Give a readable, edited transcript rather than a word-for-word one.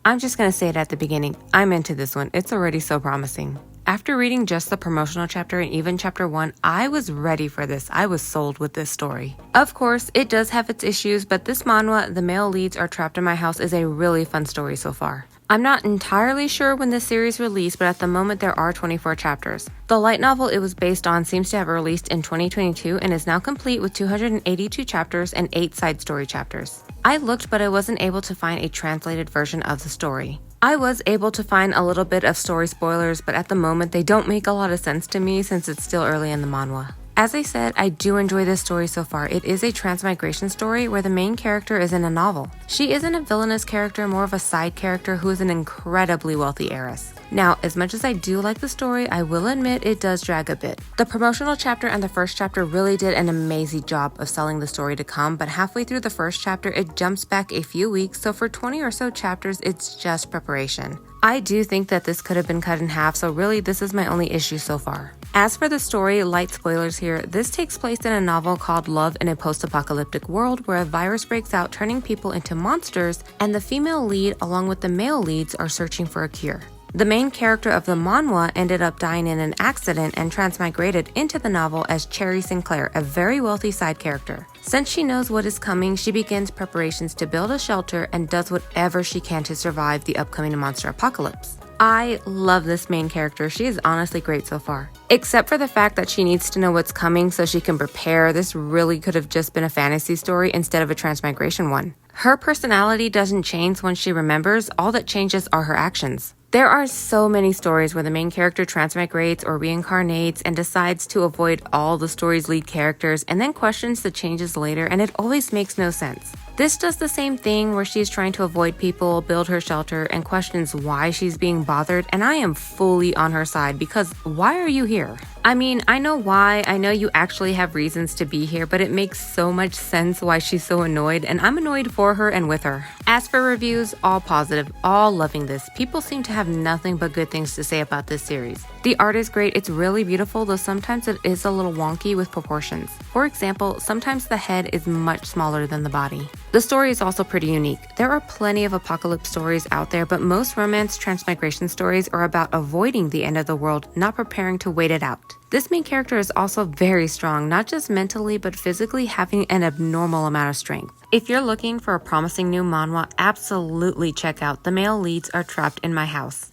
I'm just gonna say it at the beginning. I'm into this one. It's already so promising. After reading just the promotional chapter and even chapter 1, I was ready for this. I was sold with this story. Of course, it does have its issues, but this manhwa, The Male Leads Are Trapped in My House, is a really fun story so far. I'm not entirely sure when this series released, but at the moment there are 24 chapters. The light novel it was based on seems to have released in 2022 and is now complete with 282 chapters and 8 side story chapters. I looked, but I wasn't able to find a translated version of the story. I was able to find a little bit of story spoilers, but at the moment they don't make a lot of sense to me since it's still early in the manhwa. As I said, I do enjoy this story so far. It is a transmigration story where the main character is in a novel. She isn't a villainous character, more of a side character who is an incredibly wealthy heiress. Now, as much as I do like the story, I will admit it does drag a bit. The promotional chapter and the first chapter really did an amazing job of selling the story to come, but halfway through the first chapter, it jumps back a few weeks, so for 20 or so chapters, it's just preparation. I do think that this could have been cut in half, so really this is my only issue so far. As for the story, light spoilers here, this takes place in a novel called Love in a Post-Apocalyptic World where a virus breaks out turning people into monsters, and the female lead along with the male leads are searching for a cure. The main character of the manhwa ended up dying in an accident and transmigrated into the novel as Cherry Sinclair, a very wealthy side character. Since she knows what is coming, she begins preparations to build a shelter and does whatever she can to survive the upcoming monster apocalypse. I love this main character. She is honestly great so far. Except for the fact that she needs to know what's coming so she can prepare, this really could have just been a fantasy story instead of a transmigration one. Her personality doesn't change when she remembers, all that changes are her actions. There are so many stories where the main character transmigrates or reincarnates and decides to avoid all the story's lead characters and then questions the changes later, and it always makes no sense. This does the same thing where she's trying to avoid people, build her shelter, and questions why she's being bothered, and I am fully on her side because why are you here? I mean, I know why, I know you actually have reasons to be here, but it makes so much sense why she's so annoyed, and I'm annoyed for her and with her. As for reviews, all positive, all loving this. People seem to have nothing but good things to say about this series. The art is great, it's really beautiful, though sometimes it is a little wonky with proportions. For example, sometimes the head is much smaller than the body. The story is also pretty unique. There are plenty of apocalypse stories out there, but most romance transmigration stories are about avoiding the end of the world, not preparing to wait it out. This main character is also very strong, not just mentally, but physically having an abnormal amount of strength. If you're looking for a promising new manhwa, absolutely check out The Male Leads Are Trapped in My House.